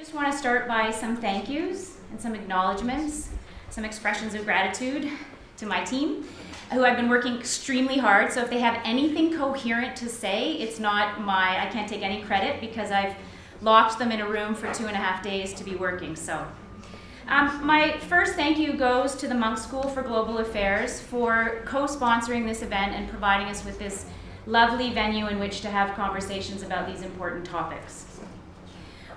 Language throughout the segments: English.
Just want to start by some thank yous and some acknowledgements, some expressions of gratitude to my team, who I've been working extremely hard. So if they have anything coherent to say, it's not I can't take any credit because I've locked them in a room for 2.5 days to be working. So my first thank you goes to the Munk School for Global Affairs for co-sponsoring this event and providing us with this lovely venue in which to have conversations about these important topics.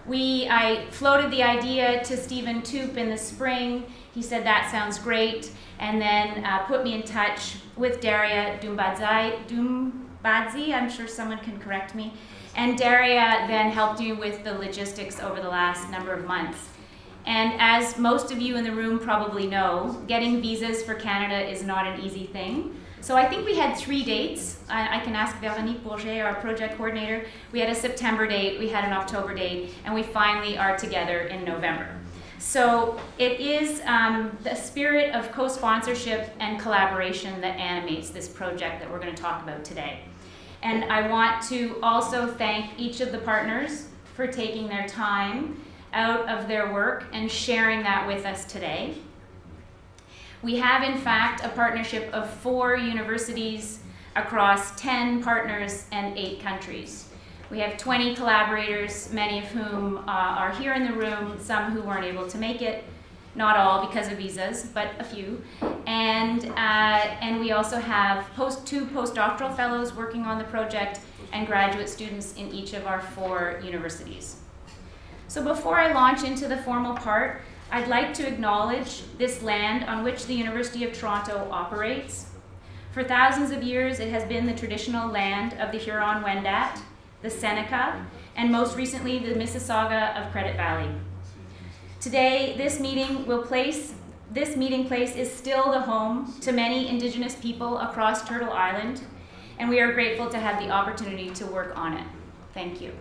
I floated the idea to Stephen Toop in the spring. He said that sounds great, and then put me in touch with Daria Dumbadzi, I'm sure someone can correct me, and Daria then helped you with the logistics over the last number of months. And as most of you in the room probably know, getting visas for Canada is not an easy thing. So I think we had 3 dates. I can ask Véronique Bourget, our project coordinator. We had a September date, we had an October date, and we finally are together in November. So it is the spirit of co-sponsorship and collaboration that animates this project that we're going to talk about today. And I want to also thank each of the partners for taking their time out of their work and sharing that with us today. We have, in fact, a partnership of 4 universities across 10 partners and 8 countries. We have 20 collaborators, many of whom are here in the room, some who weren't able to make it, not all because of visas, but a few. And we also have 2 postdoctoral fellows working on the project and graduate students in each of our 4 universities. So before I launch into the formal part, I'd like to acknowledge this land on which the University of Toronto operates. For thousands of years, it has been the traditional land of the Huron-Wendat, the Seneca, and most recently, the Mississauga of Credit Valley. Today, this meeting place is still the home to many Indigenous people across Turtle Island, and we are grateful to have the opportunity to work on it. Thank you.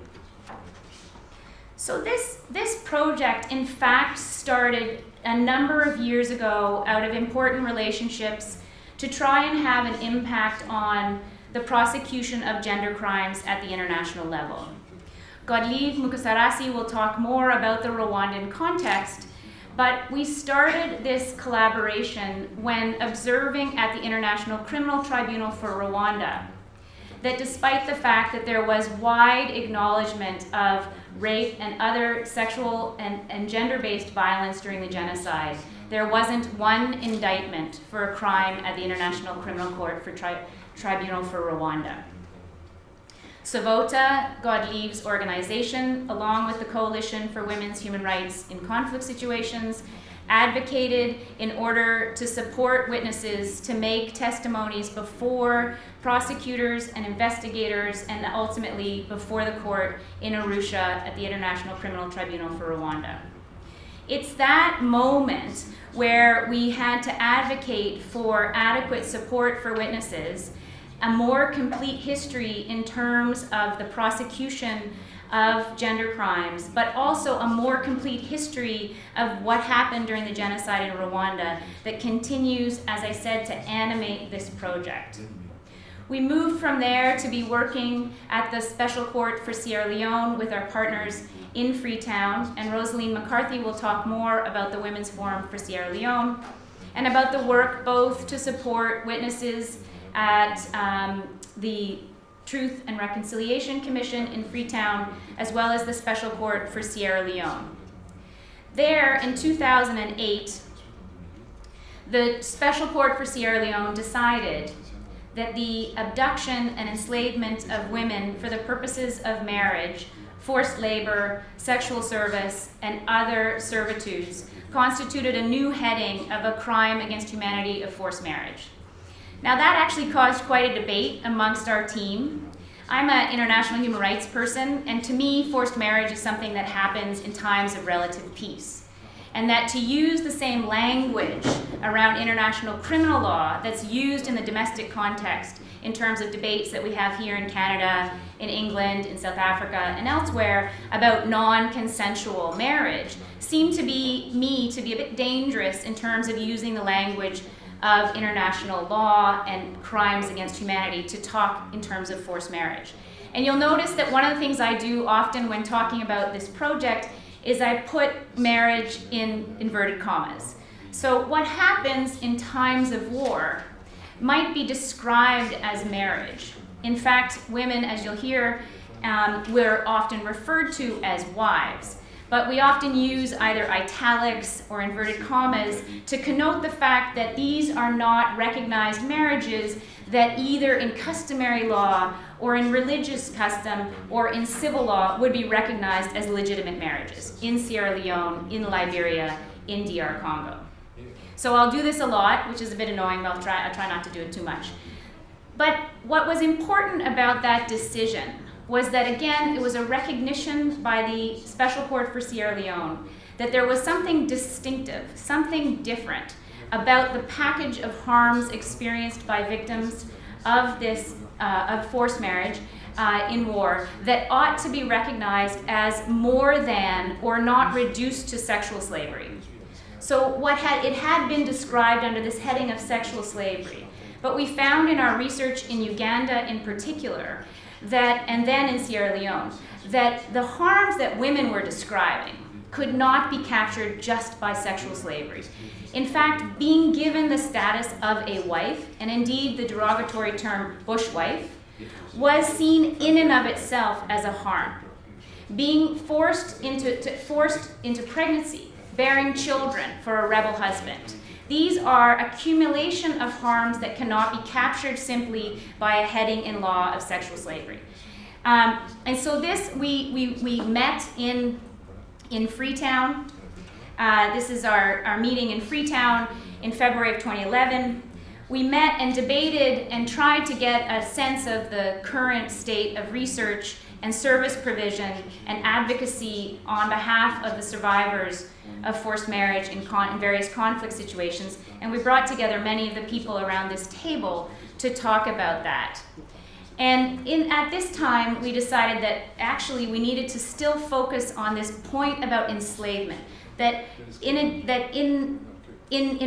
So this project, in fact, started a number of years ago out of important relationships to try and have an impact on the prosecution of gender crimes at the international level. Godlieve Mukasarasi will talk more about the Rwandan context, but we started this collaboration when observing at the International Criminal Tribunal for Rwanda that despite the fact that there was wide acknowledgement of rape and other sexual and gender-based violence during the genocide, there wasn't one indictment for a crime at the International Criminal Court for Tribunal for Rwanda. Savota, Godlieve's organization, along with the Coalition for Women's Human Rights in Conflict Situations, advocated in order to support witnesses to make testimonies before prosecutors and investigators and ultimately before the court in Arusha at the International Criminal Tribunal for Rwanda. It's that moment where we had to advocate for adequate support for witnesses, a more complete history in terms of the prosecution of gender crimes, but also a more complete history of what happened during the genocide in Rwanda that continues, as I said, to animate this project. We moved from there to be working at the Special Court for Sierra Leone with our partners in Freetown, and Rosalie Mccarthy will talk more about the Women's Forum for Sierra Leone and about the work both to support witnesses at the Truth and Reconciliation Commission in Freetown, as well as the Special Court for Sierra Leone. There, in 2008, the Special Court for Sierra Leone decided that the abduction and enslavement of women for the purposes of marriage, forced labor, sexual service, and other servitudes constituted a new heading of a crime against humanity of forced marriage. Now that actually caused quite a debate amongst our team. I'm an international human rights person, and to me, forced marriage is something that happens in times of relative peace. And that to use the same language around international criminal law that's used in the domestic context in terms of debates that we have here in Canada, in England, in South Africa, and elsewhere about non-consensual marriage seemed to be a bit dangerous in terms of using the language of international law and crimes against humanity to talk in terms of forced marriage. And you'll notice that one of the things I do often when talking about this project is I put marriage in inverted commas. So what happens in times of war might be described as marriage. In fact, women, as you'll hear, we're often referred to as wives. But we often use either italics or inverted commas to connote the fact that these are not recognized marriages that either in customary law or in religious custom or in civil law would be recognized as legitimate marriages in Sierra Leone, in Liberia, in DR Congo. So I'll do this a lot, which is a bit annoying, but I'll try not to do it too much. But what was important about that decision was that, again, it was a recognition by the Special Court for Sierra Leone that there was something distinctive, something different about the package of harms experienced by victims of this, of forced marriage in war that ought to be recognized as more than or not reduced to sexual slavery. So it had been described under this heading of sexual slavery, but we found in our research in Uganda in particular that, and then in Sierra Leone, that the harms that women were describing could not be captured just by sexual slavery. In fact, being given the status of a wife, and indeed the derogatory term bushwife, was seen in and of itself as a harm. Being forced into pregnancy, bearing children for a rebel husband. These are accumulation of harms that cannot be captured simply by a heading in law of sexual slavery. And so this, we met in Freetown. This is our meeting in Freetown in February of 2011. We met and debated and tried to get a sense of the current state of research and service provision and advocacy on behalf of the survivors of forced marriage in various conflict situations. And we brought together many of the people around this table to talk about that. And at this time, we decided that actually we needed to still focus on this point about enslavement, that in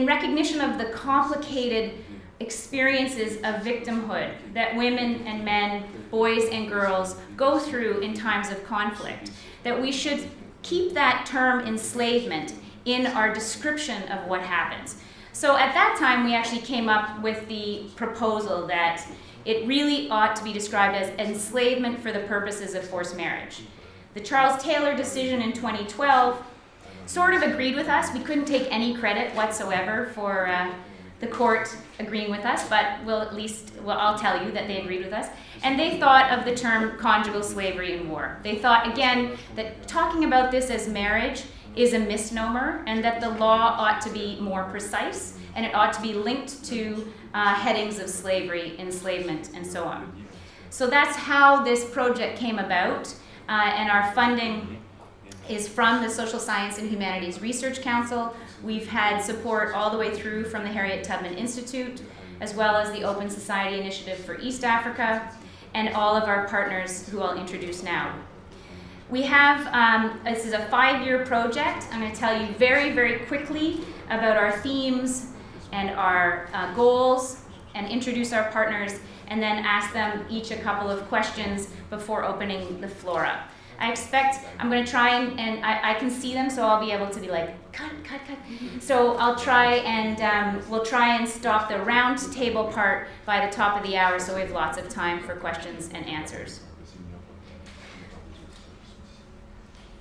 recognition of the complicated experiences of victimhood that women and men, boys and girls go through in times of conflict, that we should keep that term enslavement in our description of what happens. So at that time, we actually came up with the proposal that it really ought to be described as enslavement for the purposes of forced marriage. The Charles Taylor decision in 2012 sort of agreed with us. We couldn't take any credit whatsoever for the court agreeing with us, but I'll tell you that they agreed with us. And they thought of the term conjugal slavery in war. They thought, again, that talking about this as marriage is a misnomer and that the law ought to be more precise and it ought to be linked to headings of slavery, enslavement, and so on. So that's how this project came about, and our funding is from the Social Science and Humanities Research Council. We've had support all the way through from the Harriet Tubman Institute, as well as the Open Society Initiative for East Africa, and all of our partners who I'll introduce now. We have, this is a 5-year project. I'm going to tell you very, very quickly about our themes and our goals, and introduce our partners, and then ask them each a couple of questions before opening the floor up. I expect I'm going to try and I can see them, so I'll be able to be like, cut. So I'll try and we'll try and stop the round table part by the top of the hour, so we have lots of time for questions and answers.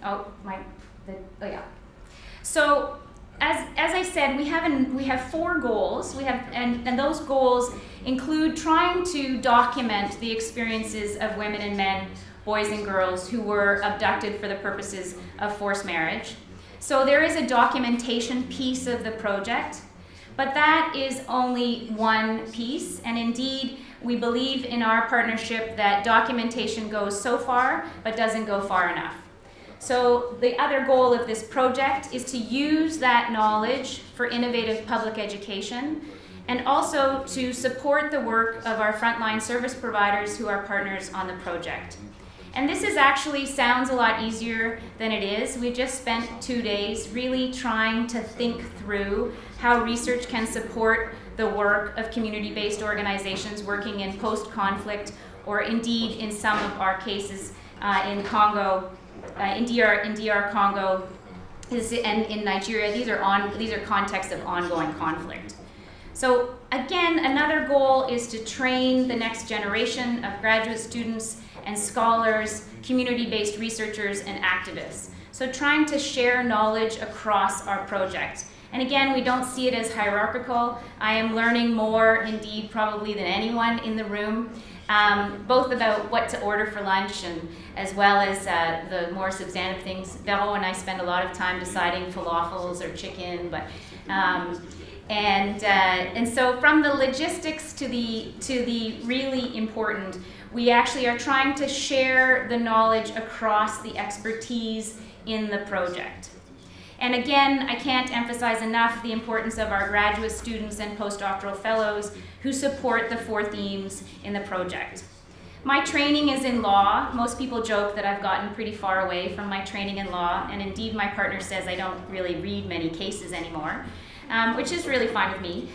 Oh yeah. So as I said, we have 4 goals. And those goals include trying to document the experiences of women and men, boys and girls who were abducted for the purposes of forced marriage. So there is a documentation piece of the project, but that is only one piece. And indeed, we believe in our partnership that documentation goes so far, but doesn't go far enough. So the other goal of this project is to use that knowledge for innovative public education, and also to support the work of our frontline service providers who are partners on the project. And this is actually sounds a lot easier than it is. We just spent 2 days really trying to think through how research can support the work of community-based organizations working in post-conflict, or indeed in some of our cases in Congo, in DR Congo, and in Nigeria. These are contexts of ongoing conflict. So again, another goal is to train the next generation of graduate students and scholars, community-based researchers, and activists. So trying to share knowledge across our project. And again, we don't see it as hierarchical. I am learning more, indeed, probably than anyone in the room, both about what to order for lunch and as well as the more substantive things. Vero and I spend a lot of time deciding falafels or chicken, but and so from the logistics to the really important, we actually are trying to share the knowledge across the expertise in the project. And again, I can't emphasize enough the importance of our graduate students and postdoctoral fellows who support the 4 themes in the project. My training is in law. Most people joke that I've gotten pretty far away from my training in law, and indeed my partner says I don't really read many cases anymore, which is really fine with me.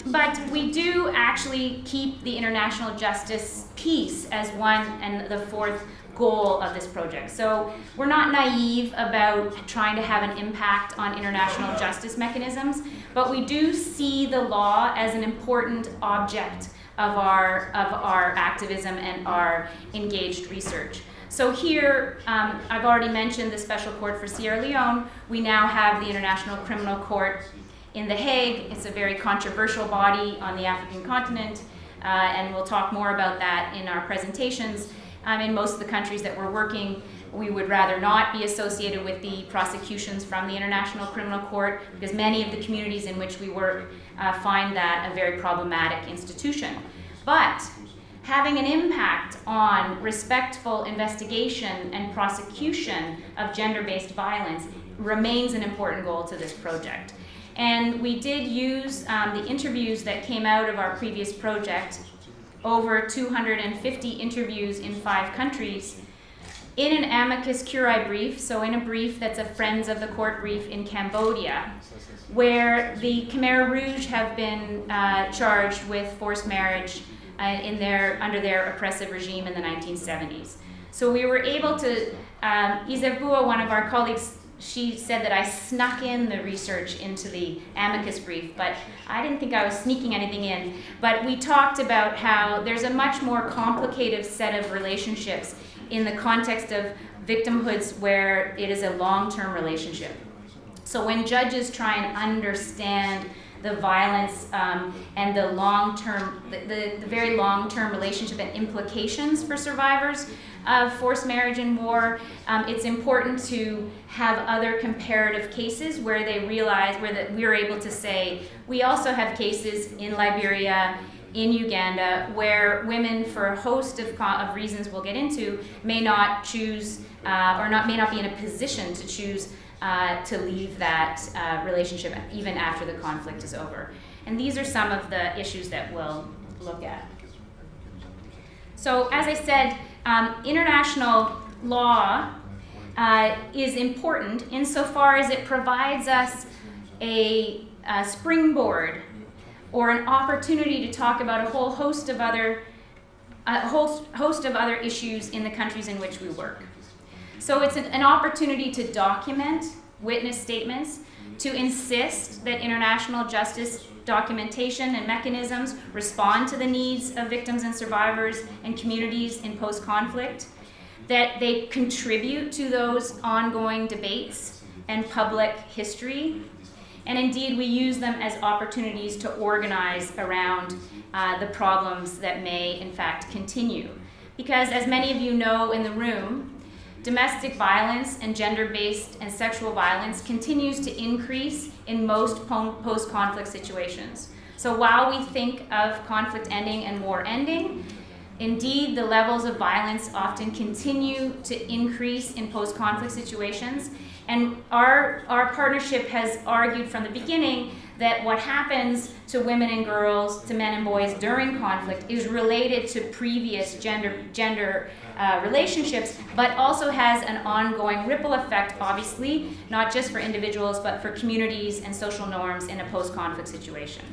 But we do actually keep the international justice piece as one and the 4th goal of this project. So we're not naive about trying to have an impact on international justice mechanisms, but we do see the law as an important object of our activism and our engaged research. So here, I've already mentioned the Special Court for Sierra Leone. We now have the International Criminal Court in The Hague. It's a very controversial body on the African continent, and we'll talk more about that in our presentations. In most of the countries that we're working, we would rather not be associated with the prosecutions from the International Criminal Court because many of the communities in which we work find that a very problematic institution. But having an impact on respectful investigation and prosecution of gender-based violence remains an important goal to this project. And we did use the interviews that came out of our previous project, over 250 interviews in 5 countries, in an amicus curiae brief, so in a brief that's a Friends of the Court brief in Cambodia, where the Khmer Rouge have been charged with forced marriage under their oppressive regime in the 1970s. So we were able to, Isabua, one of our colleagues, she said that I snuck in the research into the amicus brief, but I didn't think I was sneaking anything in. But we talked about how there's a much more complicated set of relationships in the context of victimhoods where it is a long-term relationship. So when judges try and understand the violence and the long-term, the very long-term relationship and implications for survivors of forced marriage and war, it's important to have other comparative cases where they realize, we're able to say, we also have cases in Liberia, in Uganda, where women, for a host of reasons we'll get into, may not choose may not be in a position to choose to leave that relationship even after the conflict is over. And these are some of the issues that we'll look at. So as I said, international law is important insofar as it provides us a springboard or an opportunity to talk about a whole host of other issues in the countries in which we work. So it's an opportunity to document witness statements, to insist that international justice documentation and mechanisms respond to the needs of victims and survivors and communities in post-conflict, that they contribute to those ongoing debates and public history, and indeed we use them as opportunities to organize around the problems that may in fact continue. Because as many of you know in the room, domestic violence and gender-based and sexual violence continues to increase in most post-conflict situations. So while we think of conflict ending and war ending, indeed the levels of violence often continue to increase in post-conflict situations. And our partnership has argued from the beginning that what happens to women and girls, to men and boys during conflict is related to previous gender relationships, but also has an ongoing ripple effect, obviously, not just for individuals, but for communities and social norms in a post-conflict situation.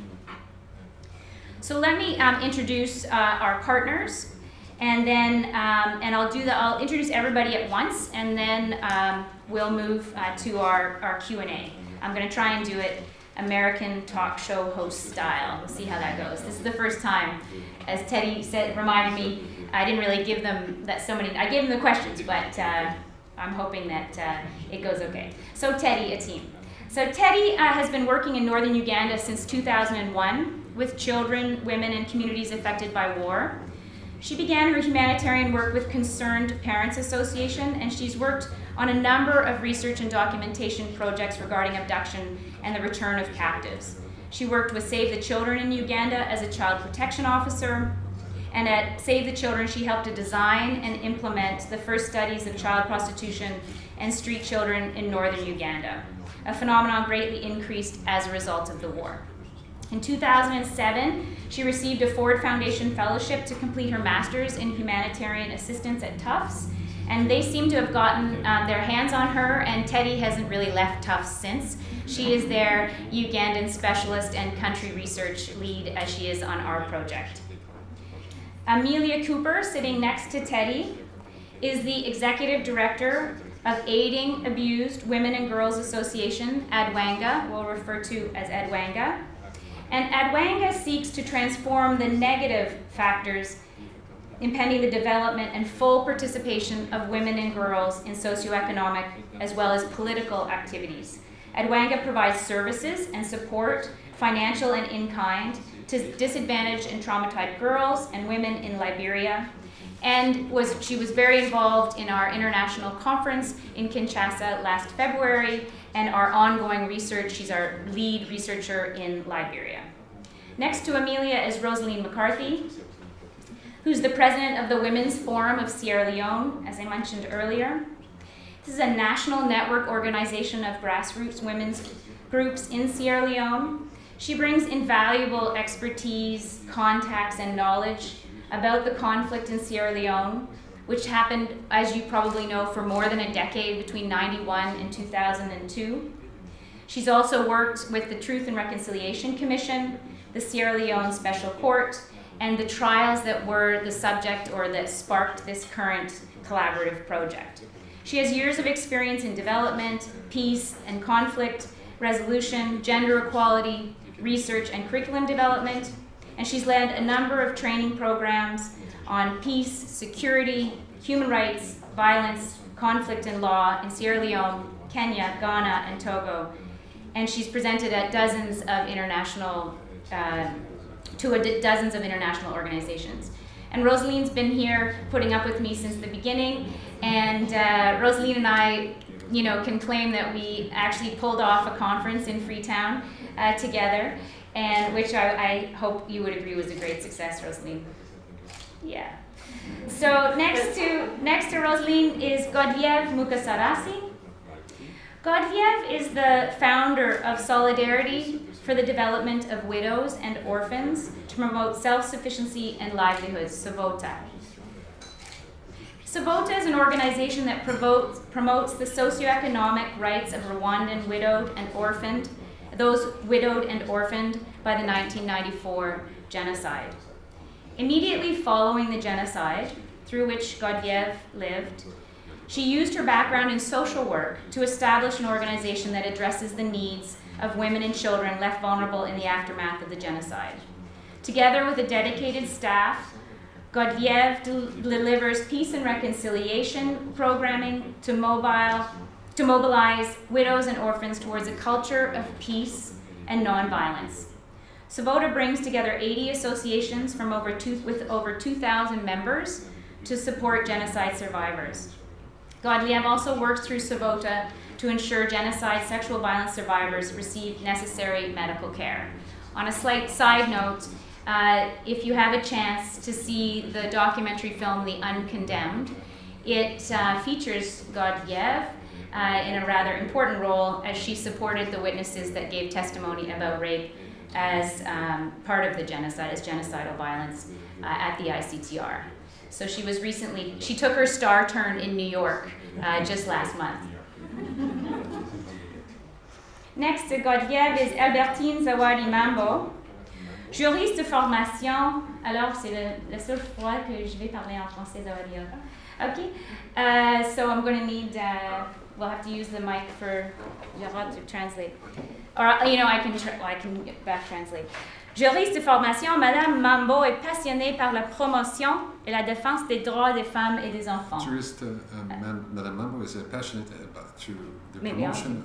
So let me introduce our partners. And then, and I'll introduce everybody at once, and then we'll move to our Q&A. I'm going to try and do it American talk show host style. We'll see how that goes. This is the first time, as Teddy reminded me, I didn't really give them I gave them the questions, but I'm hoping that it goes okay. So Teddy, a team. So Teddy has been working in northern Uganda since 2001 with children, women, and communities affected by war. She began her humanitarian work with Concerned Parents Association, and she's worked on a number of research and documentation projects regarding abduction and the return of captives. She worked with Save the Children in Uganda as a child protection officer, and at Save the Children she helped to design and implement the first studies of child prostitution and street children in northern Uganda, a phenomenon greatly increased as a result of the war. In 2007, she received a Ford Foundation Fellowship to complete her master's in humanitarian assistance at Tufts, and they seem to have gotten their hands on her, and Teddy hasn't really left Tufts since. She is their Ugandan specialist and country research lead, as she is on our project. Amelia Cooper, sitting next to Teddy, is the executive director of Aiding Abused Women and Girls Association, ADWANGA, we'll refer to as ADWANGA. And ADWANGA seeks to transform the negative factors impeding the development and full participation of women and girls in socioeconomic as well as political activities. ADWANGA provides services and support, financial and in-kind, to disadvantaged and traumatized girls and women in Liberia, and she was very involved in our international conference in Kinshasa last February, and our ongoing research. She's our lead researcher in Liberia. Next to Amelia is Rosalie Mccarthy, who's the president of the Women's Forum of Sierra Leone, as I mentioned earlier. This is a national network organization of grassroots women's groups in Sierra Leone. She brings invaluable expertise, contacts, and knowledge about the conflict in Sierra Leone, which happened, as you probably know, for more than a decade between 91 and 2002. She's also worked with the Truth and Reconciliation Commission, the Sierra Leone Special Court, and the trials that were the subject or that sparked this current collaborative project. She has years of experience in development, peace and conflict resolution, gender equality, research and curriculum development, and she's led a number of training programs on peace, security, human rights, violence, conflict and law in Sierra Leone, Kenya, Ghana, and Togo. And she's presented at dozens of international organizations. And Rosaline's been here putting up with me since the beginning, and Rosaline and I, can claim that we actually pulled off a conference in Freetown together, and which I hope you would agree was a great success, Rosaline. Yeah. So next to Rosaline is Godiev Mukasarasi. Godiev is the founder of Solidarity for the Development of Widows and Orphans to promote self-sufficiency and livelihoods, SAVOTA. SAVOTA is an organization that promotes the socioeconomic rights of Rwandan those widowed and orphaned by the 1994 genocide. Immediately following the genocide, through which Godiev lived, she used her background in social work to establish an organization that addresses the needs of women and children left vulnerable in the aftermath of the genocide. Together with a dedicated staff, Godiev delivers peace and reconciliation programming to mobilize widows and orphans towards a culture of peace and nonviolence. SAVOTA brings together 80 associations with over 2,000 members to support genocide survivors. Godiev also works through SAVOTA to ensure genocide sexual violence survivors receive necessary medical care. On a slight side note, if you have a chance to see the documentary film The Uncondemned, it features Godiev in a rather important role as she supported the witnesses that gave testimony about rape as part of the genocide, as genocidal violence at the ICTR. So she took her star turn in New York just last month. Next to Godiev is Albertine Zawadi Mambo. Juriste de formation, alors c'est la seule fois que je vais parler en français, Zawadi. Okay, so I'm going to need, we'll have to use the mic for Gerard to translate. Or, I can back translate. Juriste de formation, Madame Mambo est passionnée par la promotion et la défense des droits des femmes et des enfants. Juriste, Madame Mambo is passionate about the promotion.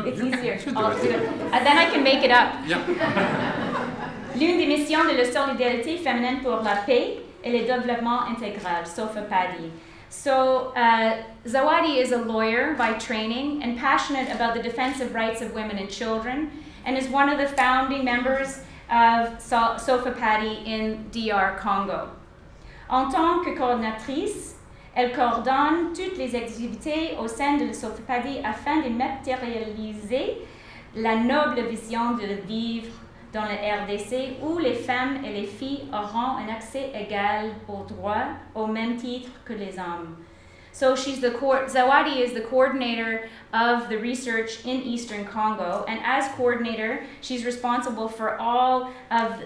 It's easier. I'll do it. Then I can make it up. Yeah. L'une des missions de la solidarité féminine pour la paix et le développement intégral, Sofa Paddy. So, Zawadi is a lawyer by training and passionate about the defensive rights of women and children, and is one of the founding members of Sofa Paddy in DR Congo. En tant que coordinatrice, elle coordonne toutes les activités au sein de Sofa Paddy afin de matérialiser la noble vision de vivre dans le RDC où les femmes et les filles auront un accès égal aux droits au même titre que les hommes. So Zawadi is the coordinator of the research in Eastern Congo, and as coordinator, she's responsible for all of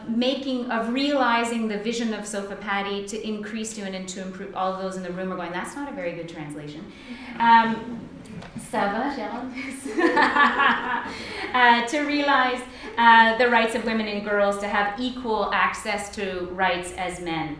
realizing the vision of Sofa Paddy to increase and to improve. All of those in the room are going, that's not a very good translation. Ça va, Gerald? To realize the rights of women and girls to have equal access to rights as men.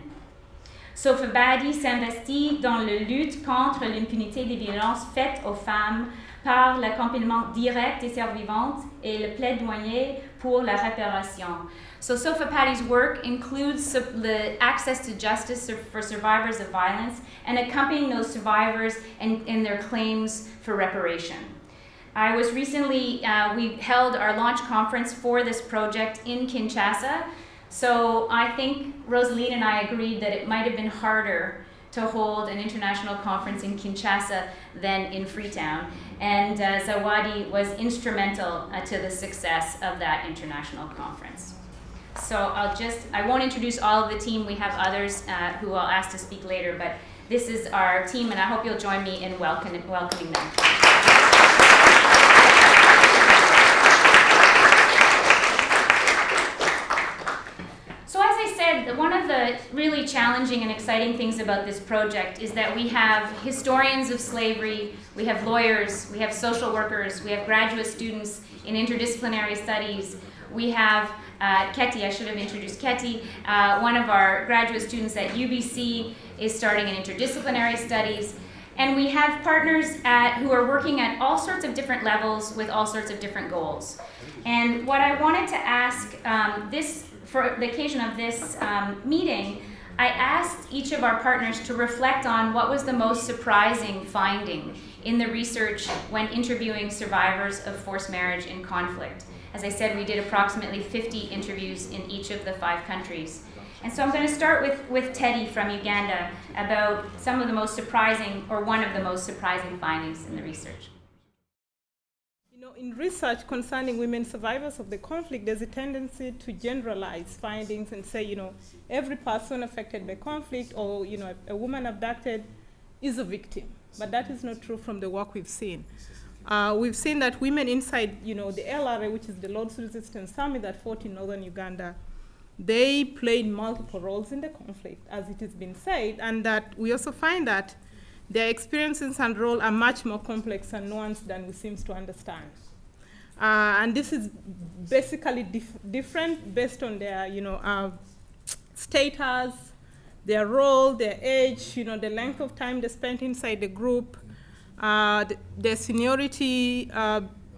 Sofa Paddy s'investit dans la lutte contre l'impunité des violences faites aux femmes par l'accompagnement direct des survivantes et le plaidoyer pour la réparation. So Sofa Paddy's work includes the access to justice for survivors of violence and accompanying those survivors in their claims for reparation. I was recently, we held our launch conference for this project in Kinshasa. So I think Rosalie and I agreed that it might have been harder to hold an international conference in Kinshasa than in Freetown. And Zawadi was instrumental to the success of that international conference. So I won't introduce all of the team. We have others who I'll ask to speak later, but this is our team, and I hope you'll join me in welcoming them. So as I said, one of the really challenging and exciting things about this project is that we have historians of slavery, we have lawyers, we have social workers, we have graduate students in interdisciplinary studies, we have Ketty, I should have introduced Ketty, one of our graduate students at UBC is starting in interdisciplinary studies, and we have partners who are working at all sorts of different levels with all sorts of different goals. And what I wanted to ask for the occasion of this meeting, I asked each of our partners to reflect on what was the most surprising finding in the research when interviewing survivors of forced marriage in conflict. As I said, we did approximately 50 interviews in each of the 5 countries. And so I'm going to start with Teddy from Uganda about some of the most surprising, or one of the most surprising findings in the research. In research concerning women survivors of the conflict, there's a tendency to generalize findings and say, every person affected by conflict or, a woman abducted is a victim. But that is not true from the work we've seen. We've seen that women inside, the LRA, which is the Lord's Resistance Army that fought in northern Uganda, they played multiple roles in the conflict, as it has been said, and that we also find that their experiences and role are much more complex and nuanced than we seem to understand. And this is basically different based on their, status, their role, their age, the length of time they spent inside the group, their seniority.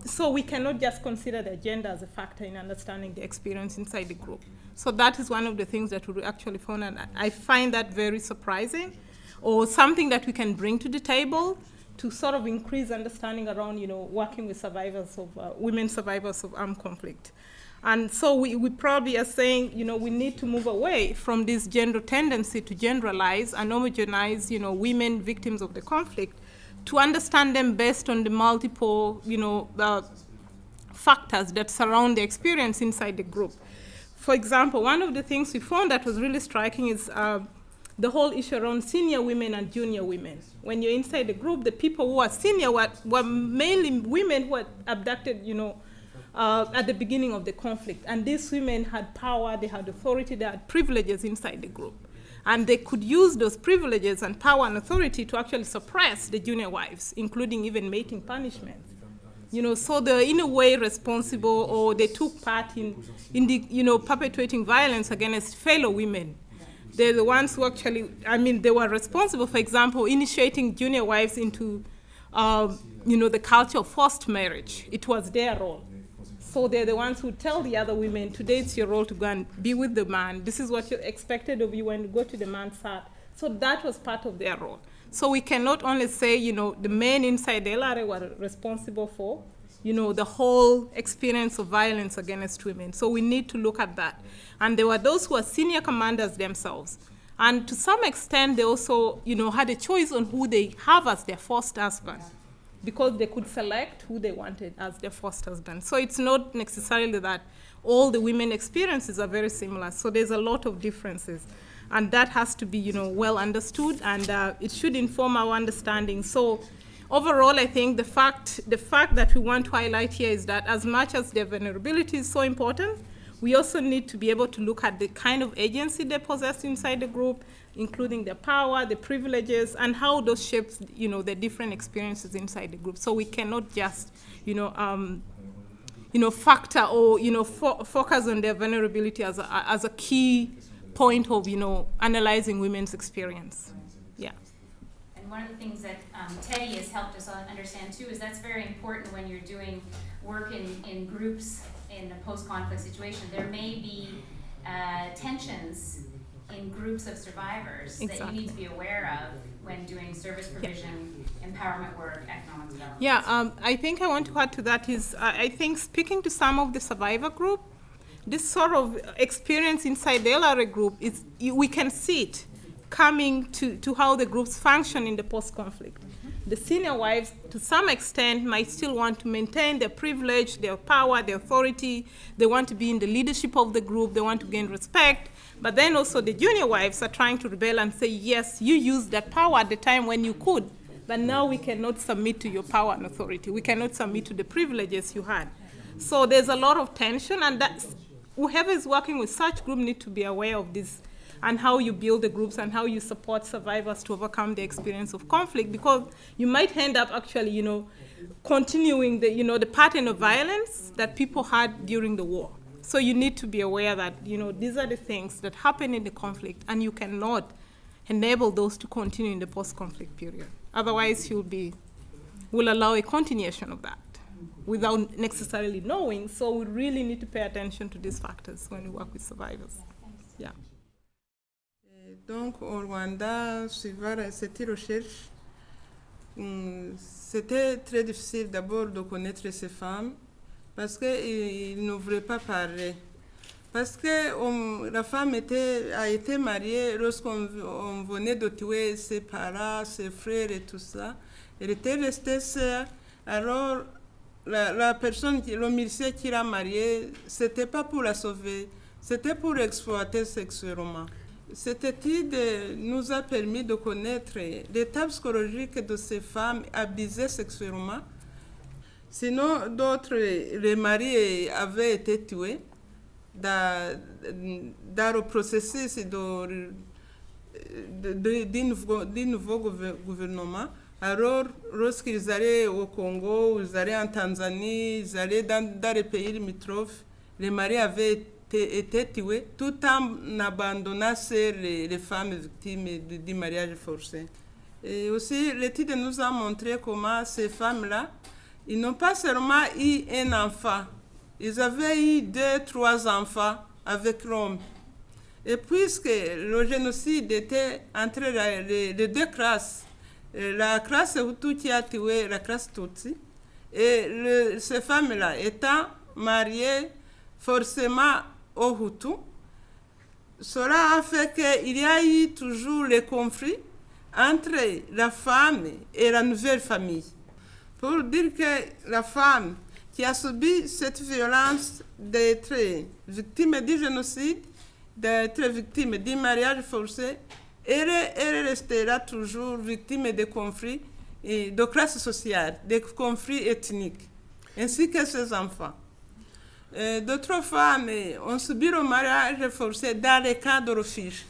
So we cannot just consider their gender as a factor in understanding the experience inside the group. So that is one of the things that we actually found, and I find that very surprising, or something that we can bring to the table to sort of increase understanding around, working with survivors of, women survivors of armed conflict. And so we probably are saying, we need to move away from this gender tendency to generalize and homogenize, women victims of the conflict, to understand them based on the multiple, factors that surround the experience inside the group. For example, one of the things we found that was really striking is the whole issue around senior women and junior women. When you're inside the group, the people who are senior were mainly women who were abducted, at the beginning of the conflict. And these women had power, they had authority, they had privileges inside the group. And they could use those privileges and power and authority to actually suppress the junior wives, including even making punishments. So they're in a way responsible, or they took part in the, perpetuating violence against fellow women. They're the ones who actually, they were responsible, for example, initiating junior wives into, the culture of forced marriage. It was their role. So they're the ones who tell the other women, today it's your role to go and be with the man. This is what you expected of you when you go to the man's heart. So that was part of their role. So we cannot only say, the men inside the LRA were responsible for, the whole experience of violence against women. So we need to look at that. And there were those who were senior commanders themselves. And to some extent, they also, had a choice on who they have as their first husband, because they could select who they wanted as their first husband. So it's not necessarily that all the women experiences are very similar. So there's a lot of differences. And that has to be, well understood, and it should inform our understanding. So overall, I think the fact that we want to highlight here is that as much as their vulnerability is so important, we also need to be able to look at the kind of agency they possess inside the group, including the power, the privileges, and how those shapes, the different experiences inside the group. So we cannot just, factor or, focus on their vulnerability as a key point of, analyzing women's experience. Yeah. And one of the things that Teddy has helped us understand too is that's very important when you're doing work in groups in a post-conflict situation. There may be tensions in groups of survivors that you need to be aware of when doing service provision, empowerment work, economic development. Yeah, I think I want to add to that is, I think speaking to some of the survivor group, this sort of experience inside the LRA group, we can see it coming to how the groups function in the post-conflict. The senior wives, to some extent, might still want to maintain their privilege, their power, their authority. They want to be in the leadership of the group. They want to gain respect. But then also the junior wives are trying to rebel and say, yes, you used that power at the time when you could, but now we cannot submit to your power and authority. We cannot submit to the privileges you had. So there's a lot of tension, and whoever is working with such group need to be aware of this and how you build the groups and how you support survivors to overcome the experience of conflict, because you might end up actually, continuing the pattern of violence that people had during the war. So you need to be aware that, these are the things that happen in the conflict, and you cannot enable those to continue in the post-conflict period. Otherwise, will allow a continuation of that without necessarily knowing. So we really need to pay attention to these factors when we work with survivors. Yeah. Donc, au Rwanda, suivant cette recherche, c'était très difficile d'abord de connaître ces femmes parce qu'ils ne voulaient pas parler. Parce que la femme a été mariée lorsqu'on venait de tuer ses parents, ses frères et tout ça. Elle était restée seule. Alors, la personne, le milicier qui l'a mariée, c'était pas pour la sauver, c'était pour l'exploiter sexuellement. Cette étude nous a permis de connaître l'état psychologique de ces femmes abusées sexuellement. Sinon, d'autres, les maris avaient été tués dans le processus d'un nouveau gouvernement. Alors, lorsqu'ils allaient au Congo, ils allaient en Tanzanie, ils allaient dans les pays limitrophes, les maris avaient été tués, tout en abandonnant les femmes victimes du mariage forcé. Et aussi, l'étude nous a montré comment ces femmes-là, ils n'ont pas seulement eu un enfant, ils avaient eu 2, 3 enfants avec l'homme. Et puisque le génocide était entre les deux classes, la classe Hutu qui a tué la classe Tutsi, et ces femmes-là étant mariées forcément aux Hutus, cela a fait qu'il y a eu toujours les conflits entre la femme et la nouvelle famille. Pour dire que la femme qui a subi cette violence d'être victime du génocide, d'être victime du mariage forcé, elle restera toujours victime des conflits de classe sociale, des conflits ethniques, ainsi que ses enfants. D'autres femmes ont subi le mariage forcé dans les cas de refuge,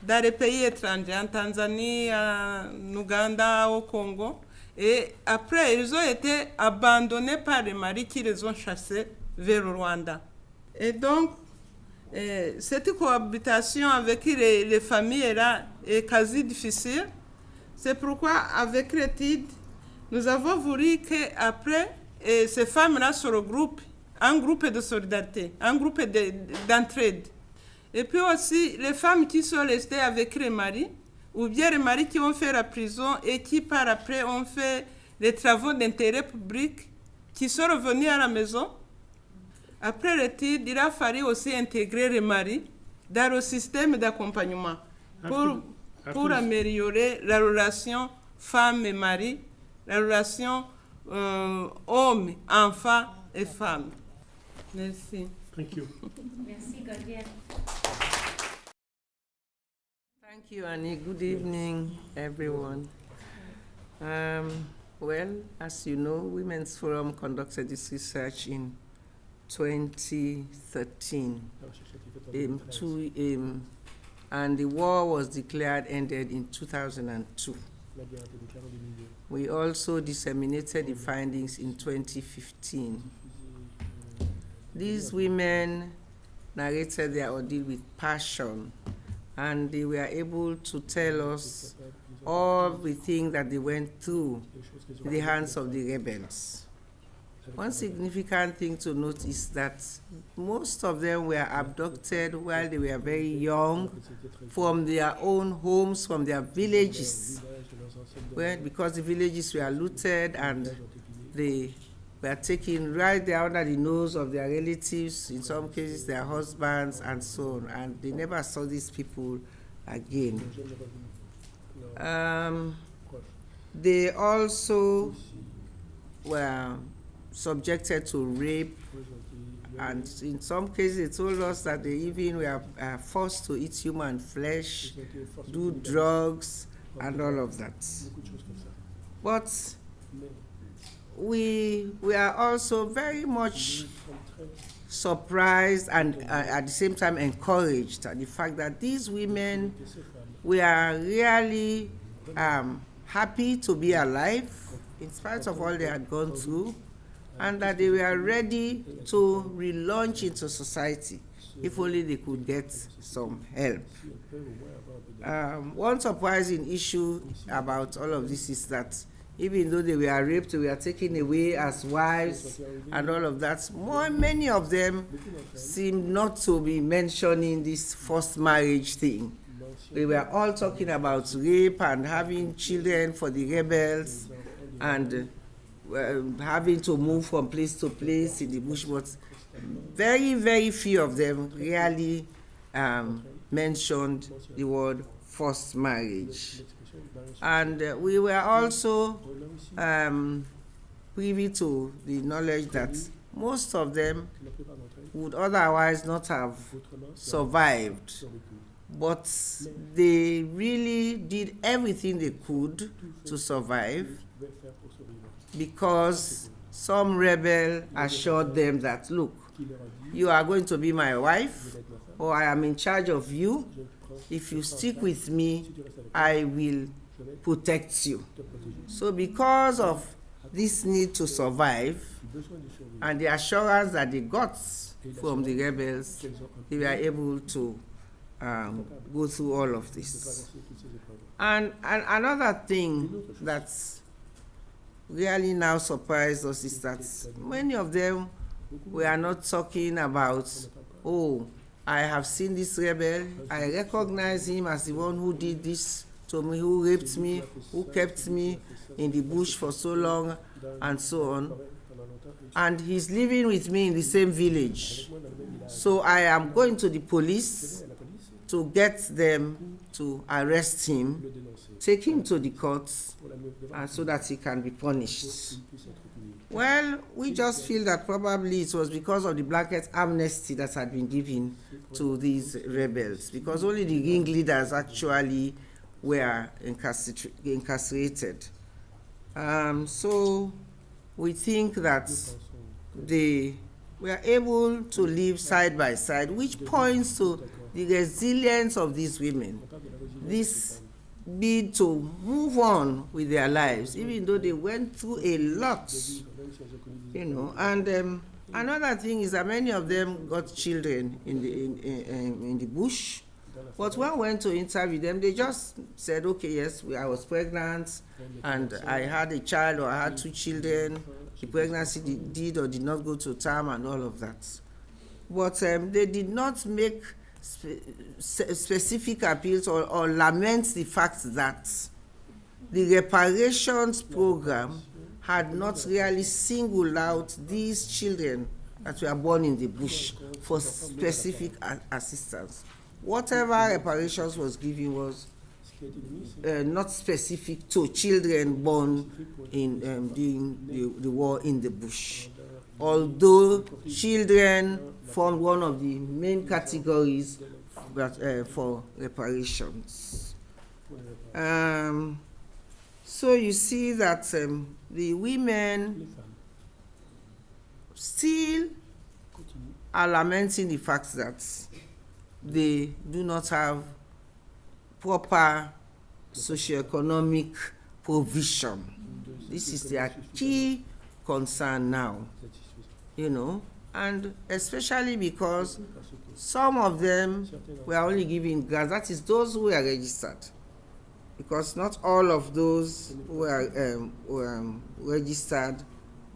dans les pays étrangers, en Tanzanie, en Uganda, au Congo. Et après, ils ont été abandonnés par les maris qui les ont chassés vers le Rwanda. Et donc, cette cohabitation avec les familles est quasi difficile. C'est pourquoi, avec l'étude, nous avons voulu qu'après, ces femmes-là se regroupent, un groupe de solidarité, un groupe d'entraide. Et puis aussi, les femmes qui sont restées avec les maris, ou bien les maris qui ont fait la prison et qui par après ont fait les travaux d'intérêt public, qui sont revenus à la maison. Après l'étude, il a fallu aussi intégrer les maris dans le système d'accompagnement pour améliorer la relation femme et mari, la relation homme, enfant et femme. Merci. Thank you. Merci, Gabriel. Thank you, Annie. Good evening, everyone. Well, as you know, Women's Forum conducted this research in 2013, and the war was declared ended in 2002. We also disseminated the findings in 2015. These women narrated their ordeal with passion, and they were able to tell us all the things that they went through in the hands of the rebels. One significant thing to note is that most of them were abducted while they were very young from their own homes, from their villages, because the villages were looted and they were taken right there under the nose of their relatives, in some cases their husbands and so on, and they never saw these people again. They also were subjected to rape, and in some cases they told us that they even were forced to eat human flesh, do drugs, and all of that. But we are also very much surprised and at the same time encouraged at the fact that these women were really happy to be alive in spite of all they had gone through, and that they were ready to relaunch into society if only they could get some help. One surprising issue about all of this is that even though they were raped, they were taken away as wives and all of that, many of them seem not to be mentioning this forced marriage thing. They were all talking about rape and having children for the rebels and having to move from place to place in the bush, but very, very few of them really mentioned the word forced marriage. And we were also privy to the knowledge that most of them would otherwise not have survived, but they really did everything they could to survive, because some rebel assured them that, look, you are going to be my wife, or I am in charge of you. If you stick with me, I will protect you. So because of this need to survive and the assurance that they got from the rebels, they were able to go through all of this. And another thing that's really now surprised us is that many of them were not talking about, oh, I have seen this rebel, I recognize him as the one who did this to me, who raped me, who kept me in the bush for so long, and so on. And he's living with me in the same village. So I am going to the police to get them to arrest him, take him to the courts, and so that he can be punished. Well, we just feel that probably it was because of the blanket amnesty that had been given to these rebels, because only the ringleaders actually were incarcerated. So we think that the we are able to live side by side, which points to the resilience of these women. This bid to move on with their lives, even though they went through a lot, you know. And another thing is that many of them got children in the bush. But when we went to interview them, they just said, okay, yes, I was pregnant, and I had a child, or I had 2 children. The pregnancy did or did not go to term, and all of that. But they did not make specific appeals or lament the fact that the reparations program had not really singled out these children that were born in the bush for specific assistance. Whatever reparations was given was not specific to children born in during the war in the bush, although children formed one of the main categories for reparations. So you see that the women still are lamenting the fact that they do not have proper socioeconomic provision. This is their key concern now, you know, and especially because some of them were only given grants, that is those who were registered, because not all of those who were registered,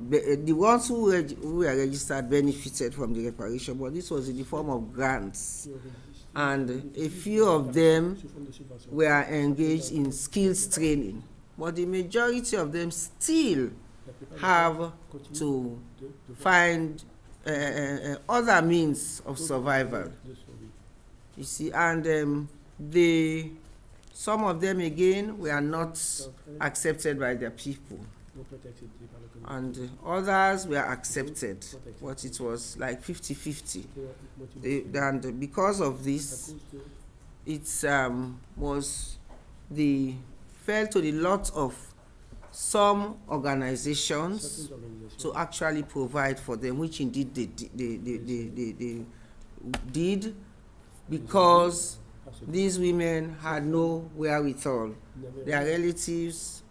the ones who were registered benefited from the reparation, but this was in the form of grants. And a few of them were engaged in skills training, but the majority of them still have to find other means of survival. You see, and some of them again were not accepted by their people, and others were accepted, but it was like 50-50. And because of this, it fell to the lot of some organizations to actually provide for them, which indeed they did, because these women had no wherewithal. Their relatives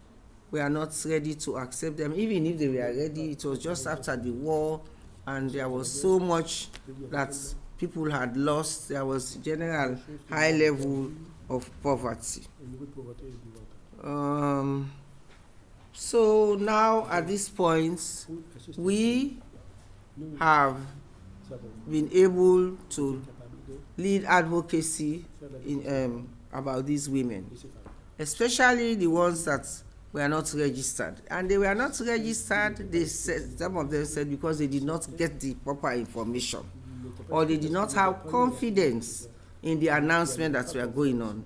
were not ready to accept them. Even if they were ready, it was just after the war, and there was so much that people had lost. There was general high level of poverty. So now at this point, we have been able to lead advocacy about these women, especially the ones that were not registered. And they were not registered, they said, some of them said, because they did not get the proper information, or they did not have confidence in the announcement that were going on,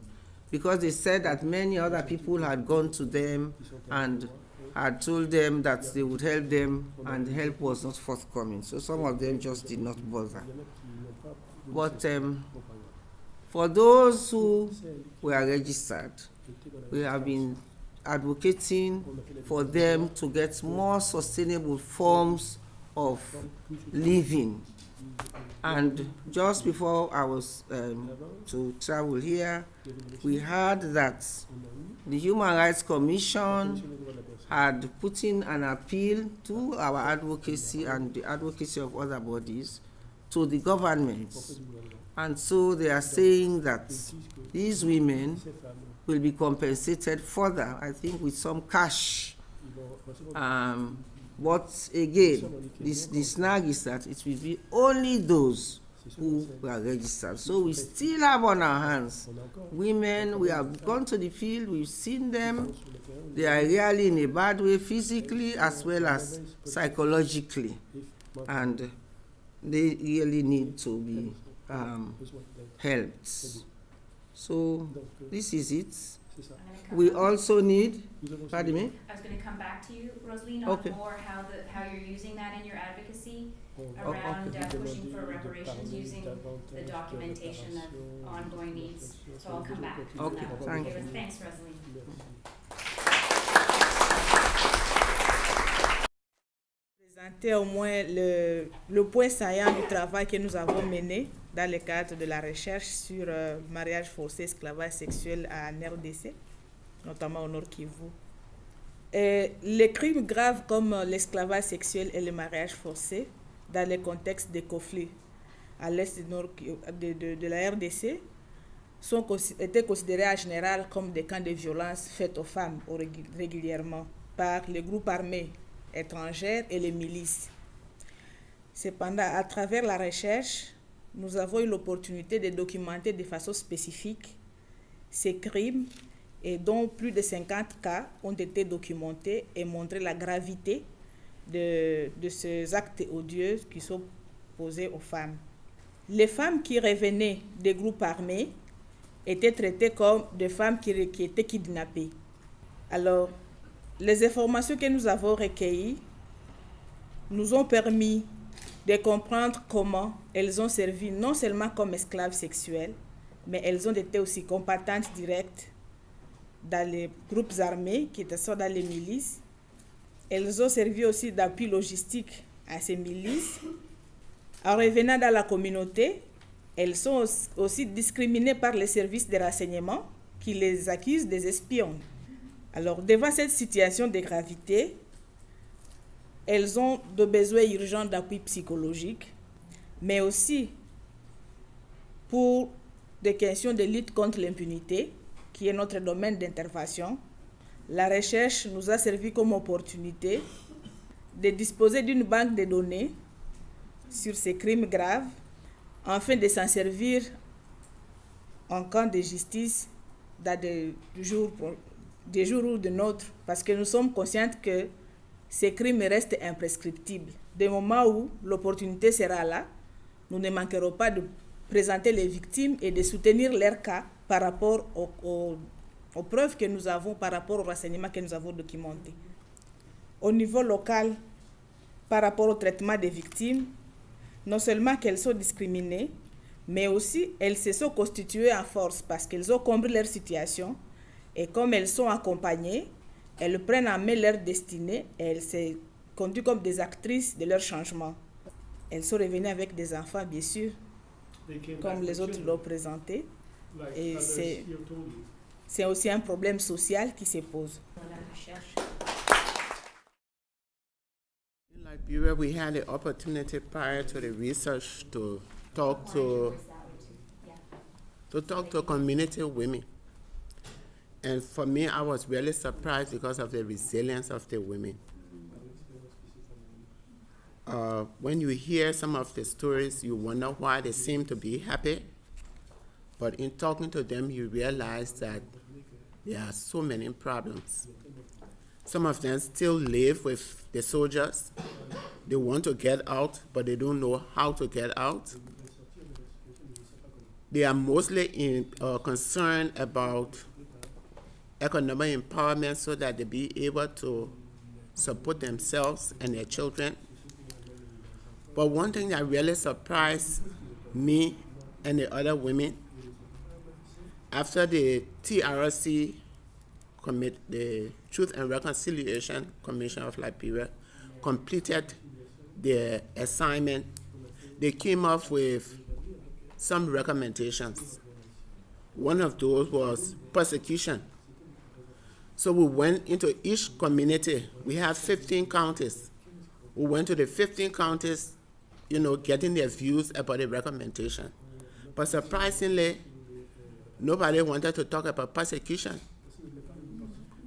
because they said that many other people had gone to them and had told them that they would help them, and help was not forthcoming. So some of them just did not bother. But for those who were registered, we have been advocating for them to get more sustainable forms of living. And just before I was to travel here, we heard that the Human Rights Commission had put in an appeal to our advocacy and the advocacy of other bodies to the government. And so they are saying that these women will be compensated further, I think, with some cash. But again, the snag is that it will be only those who were registered. So we still have on our hands women. We have gone to the field, we've seen them. They are really in a bad way, physically as well as psychologically. And they really need to be helped. So this is it. We also need, pardon me? I was going to come back to you, Rosalie, on more how you're using that in your advocacy around pushing for reparations, using the documentation of ongoing needs. So I'll come back. Okay, thank you. Thanks, Rosalie. Présenter au moins le point saillant du travail que nous avons mené dans le cadre de la recherche sur mariage forcé, esclavage sexuel en RDC, notamment au Nord Kivu. Les crimes graves comme l'esclavage sexuel et le mariage forcé dans le contexte des conflits à l'est de la RDC étaient considérés en général comme des camps de violence faits aux femmes régulièrement par les groupes armés étrangères et les milices. Cependant, à travers la recherche, nous avons eu l'opportunité de documenter de façon spécifique ces crimes et dont plus de 50 cas ont été documentés et montré la gravité de ces actes odieux qui sont posés aux femmes. Les femmes qui revenaient des groupes armés étaient traitées comme des femmes qui étaient kidnappées. Alors, les informations que nous avons recueillies nous ont permis de comprendre comment elles ont servi non seulement comme esclaves sexuelles, mais elles ont été aussi combattantes directes dans les groupes armés qui étaient dans les milices. Elles ont servi aussi d'appui logistique à ces milices. En revenant dans la communauté, elles sont aussi discriminées par les services de renseignement qui les accusent des espions. Alors, devant cette situation de gravité, elles ont des besoins urgents d'appui psychologique, mais aussi pour des questions de lutte contre l'impunité, qui est notre domaine d'intervention. La recherche nous a servi comme opportunité de disposer d'une banque de données sur ces crimes graves, afin de s'en servir en cas de justice dans des jours ou de nôtres, parce que nous sommes conscientes que ces crimes restent imprescriptibles. Des moments où l'opportunité sera là, nous ne manquerons pas de présenter les victimes et de soutenir leur cas par rapport aux preuves que nous avons, par rapport aux renseignements que nous avons documentés. Au niveau local, par rapport au traitement des victimes, non seulement qu'elles sont discriminées, mais aussi elles se sont constituées en force parce qu'elles ont compris leur situation et comme elles sont accompagnées, elles prennent en main leur destinée et elles se conduisent comme des actrices de leur changement. Elles sont revenues avec des enfants, bien sûr, comme les autres l'ont présenté. Et c'est aussi un problème social qui se pose. In Liberia, we had the opportunity prior to the research to talk to community women. And for me, I was really surprised because of the resilience of the women. When you hear some of the stories, you wonder why they seem to be happy. But in talking to them, you realize that there are so many problems. Some of them still live with the soldiers. They want to get out, but they don't know how to get out. They are mostly concerned about economic empowerment so that they be able to support themselves and their children. But one thing that really surprised me and the other women, after the TRC the Truth and Reconciliation Commission of Liberia completed their assignment, they came up with some recommendations. One of those was prosecution. So we went into each community. We have 15 counties. We went to the 15 counties, getting their views about the recommendation. But surprisingly, nobody wanted to talk about prosecution.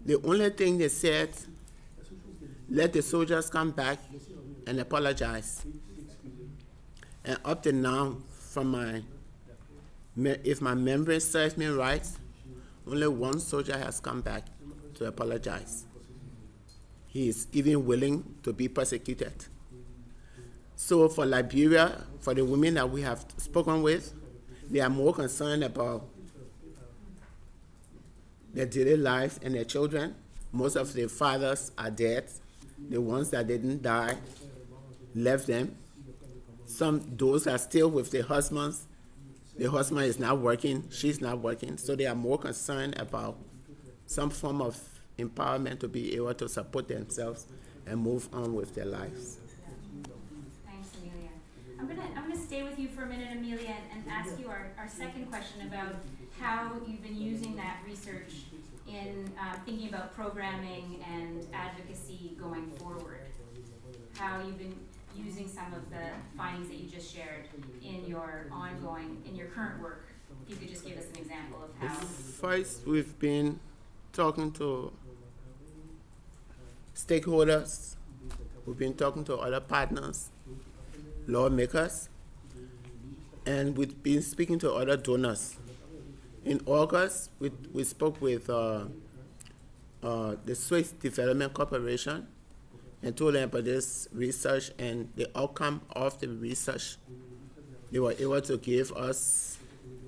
The only thing they said, let the soldiers come back and apologize. And up to now, if my memory serves me right, only one soldier has come back to apologize. He is even willing to be persecuted. So for Liberia, for the women that we have spoken with, they are more concerned about their daily life and their children. Most of their fathers are dead. The ones that didn't die left them. Those are still with their husbands. The husband is not working, she's not working. So they are more concerned about some form of empowerment to be able to support themselves and move on with their lives. stay with you for a minute, Amelia, and ask you our second question about how you've been using that research in thinking about programming and advocacy going forward. How you've been using some of the findings that you just shared in your current work. If you could just give us an example of how. First, we've been talking to stakeholders, we've been talking to other partners, lawmakers, and we've been speaking to other donors. In August, we spoke with the Swiss Development Corporation and told them about this research and the outcome of the research. They were able to give us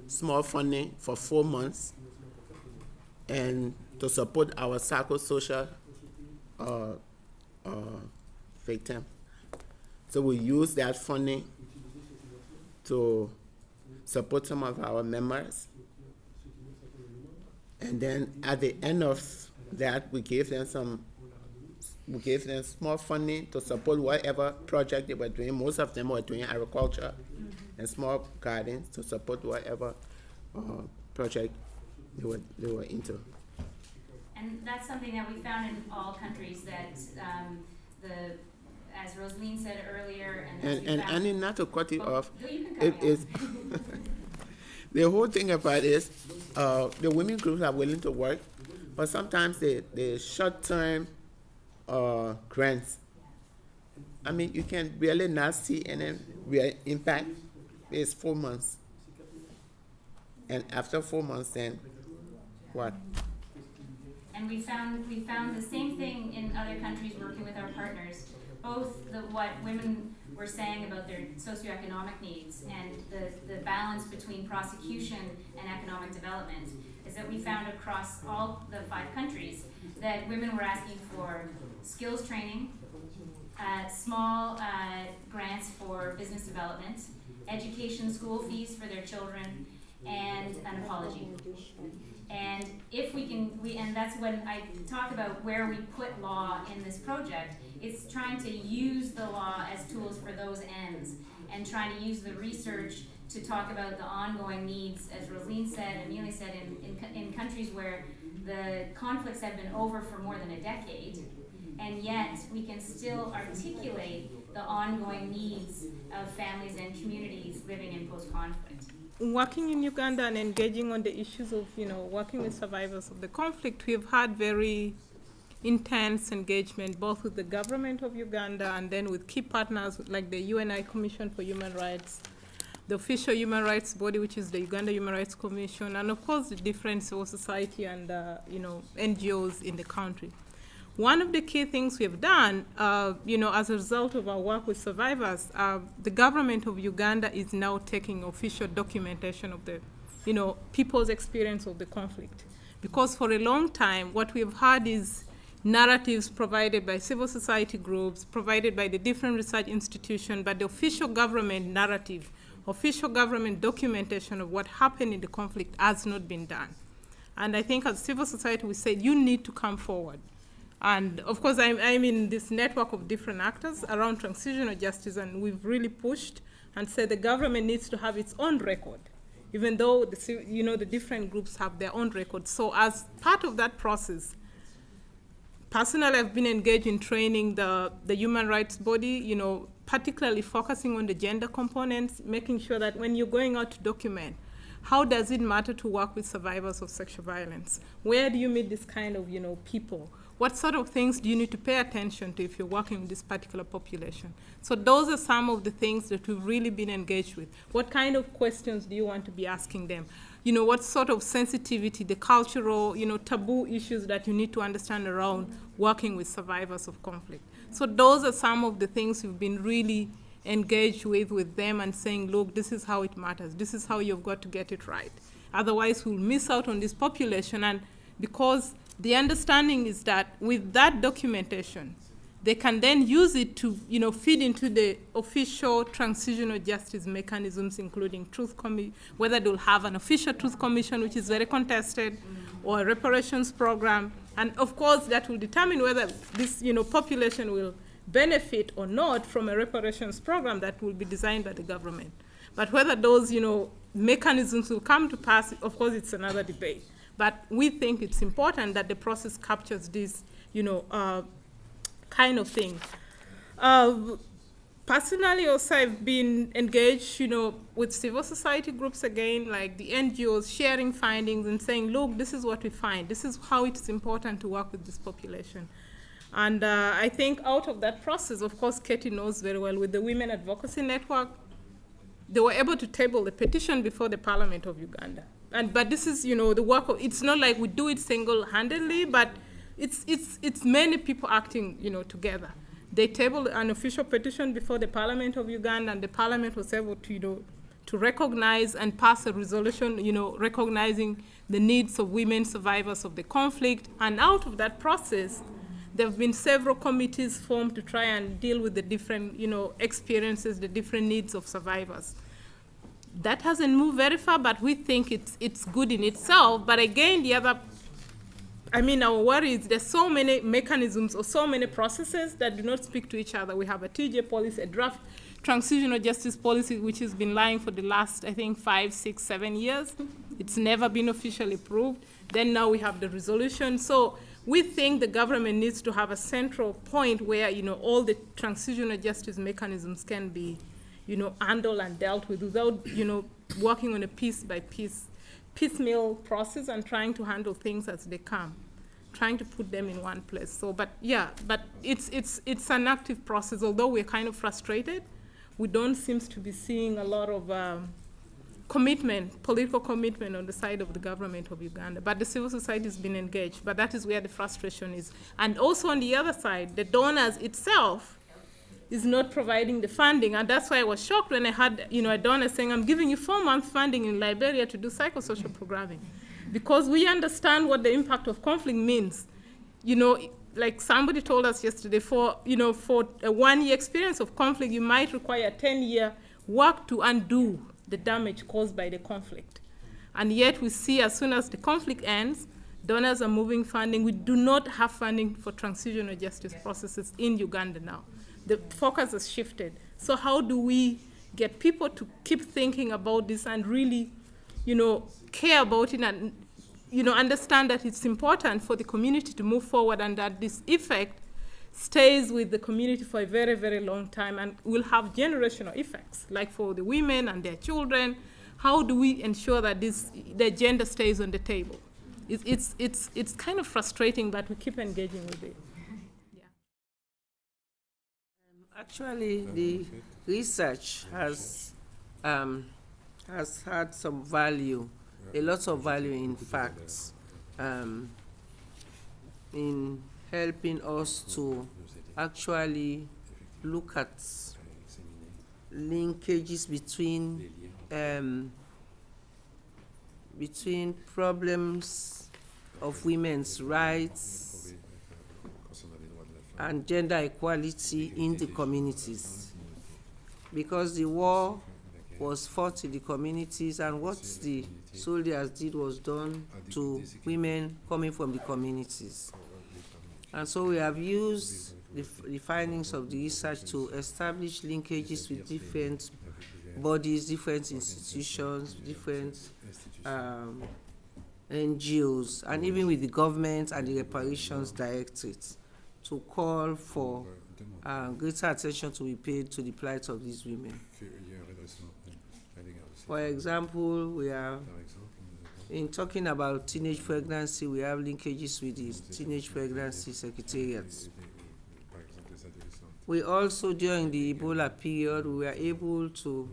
small funding for 4 months and to support our psychosocial victim. So we use that funding to support some of our members. And then at the end of that, we gave them small funding to support whatever project they were doing. Most of them were doing agriculture and small gardens to support whatever project they were into. And that's something that we found in all countries, that as Rosalie said earlier, and not to cut you off, no, you can cut me off. The whole thing about it is the women groups are willing to work, but sometimes the short-term grants, I mean, you can really not see any real impact. It's 4 months. And after 4 months, then what? And we found the same thing in other countries working with our partners. Both what women were saying about their socioeconomic needs and the balance between prosecution and economic development is that we found across all the 5 countries that women were asking for skills training, small grants for business development, education school fees for their children, and an apology. And if we can, and that's when I talk about where we put law in this project. It's trying to use the law as tools for those ends, and trying to use the research to talk about the ongoing needs, as Rosalie said, Amelia said, in countries where the conflicts have been over for more than a decade, and yet we can still articulate the ongoing needs of families and communities living in post-conflict. Working in Uganda and engaging on the issues of, working with survivors of the conflict, we've had very intense engagement both with the government of Uganda and then with key partners like the UNI Commission for Human Rights, the official human rights body, which is the Uganda Human Rights Commission, and of course the different civil society and NGOs in the country. One of the key things we have done, as a result of our work with survivors, the government of Uganda is now taking official documentation of the, people's experience of the conflict. Because for a long time, what we've had is narratives provided by civil society groups, provided by the different research institutions, but the official government narrative, official government documentation of what happened in the conflict has not been done. And I think as civil society, we said, you need to come forward. And of course, I'm in this network of different actors around transitional justice, and we've really pushed and said the government needs to have its own record, even though the different groups have their own records. So as part of that process, personally, I've been engaged in training the human rights body, particularly focusing on the gender components, making sure that when you're going out to document, how does it matter to work with survivors of sexual violence? Where do you meet this kind of, people? What sort of things do you need to pay attention to if you're working with this particular population? So those are some of the things that we've really been engaged with. What kind of questions do you want to be asking them? What sort of sensitivity, the cultural, taboo issues that you need to understand around working with survivors of conflict. So those are some of the things we've been really engaged with them and saying, look, this is how it matters. This is how you've got to get it right. Otherwise, we'll miss out on this population. And because the understanding is that with that documentation, they can then use it to, feed into the official transitional justice mechanisms, including whether they'll have an official truth commission, which is very contested, or a reparations program. And of course, that will determine whether this, population will benefit or not from a reparations program that will be designed by the government. But whether those, mechanisms will come to pass, of course, it's another debate. But we think it's important that the process captures this, kind of thing. Personally, also, I've been engaged, with civil society groups again, like the NGOs, sharing findings and saying, look, this is what we find. This is how it's important to work with this population. And I think out of that process, of course, Katie knows very well, with the Women Advocacy Network, they were able to table the petition before the Parliament of Uganda. But this is, the work of, it's not like we do it single-handedly, but it's many people acting, together. They tabled an official petition before the Parliament of Uganda, and the Parliament was able to, to recognize and pass a resolution, recognizing the needs of women survivors of the conflict. And out of that process, there have been several committees formed to try and deal with the different, experiences, the different needs of survivors. That hasn't moved very far, but we think it's good in itself. But again, our worry is there's so many mechanisms or so many processes that do not speak to each other. We have a TJ policy, a draft transitional justice policy, which has been lying for the last, 5, 6, 7 years. It's never been officially approved. Then now we have the resolution. So we think the government needs to have a central point where, all the transitional justice mechanisms can be, handled and dealt with without, working on a piecemeal process and trying to handle things as they come, trying to put them in one place. So, but it's an active process. Although we're kind of frustrated, we don't seem to be seeing a lot of political commitment on the side of the government of Uganda. But the civil society has been engaged, but that is where the frustration is. And also on the other side, the donors itself is not providing the funding. And that's why I was shocked when I had, a donor saying, I'm giving you 4 months funding in Liberia to do psychosocial programming. Because we understand what the impact of conflict means. Like somebody told us yesterday, for a 1-year experience of conflict, you might require 10-year work to undo the damage caused by the conflict. And yet we see as soon as the conflict ends, donors are moving funding. We do not have funding for transitional justice processes in Uganda now. The focus has shifted. So how do we get people to keep thinking about this and really, care about it and, understand that it's important for the community to move forward and that this effect stays with the community for a very, very long time and will have generational effects, like for the women and their children. How do we ensure that the agenda stays on the table? It's kind of frustrating, but we keep engaging with it. Actually, the research has had some value, a lot of value, in fact, in helping us to actually look at linkages between problems of women's rights and gender equality in the communities. Because the war was fought in the communities, and what the soldiers did was done to women coming from the communities. And so we have used the findings of the research to establish linkages with different bodies, different institutions, different NGOs, and even with the government and the reparations directorate, to call for greater attention to be paid to the plight of these women. For example, we are, in talking about teenage pregnancy, we have linkages with the Teenage Pregnancy Secretariat. We also, during the Ebola period, we were able to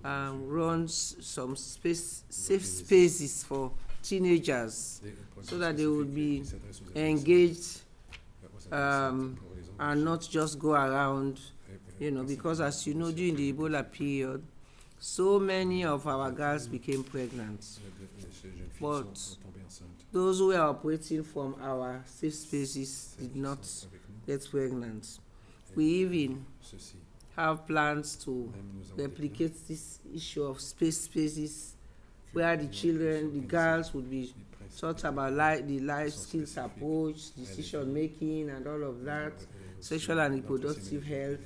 run some safe spaces for teenagers so that they would be engaged and not just go around, because as you know, during the Ebola period, so many of our girls became pregnant. But those who were operating from our safe spaces did not get pregnant. We even have plans to replicate this issue of spaces where the children, the girls, would be taught about the life skills approach, decision making and all of that, sexual and reproductive health,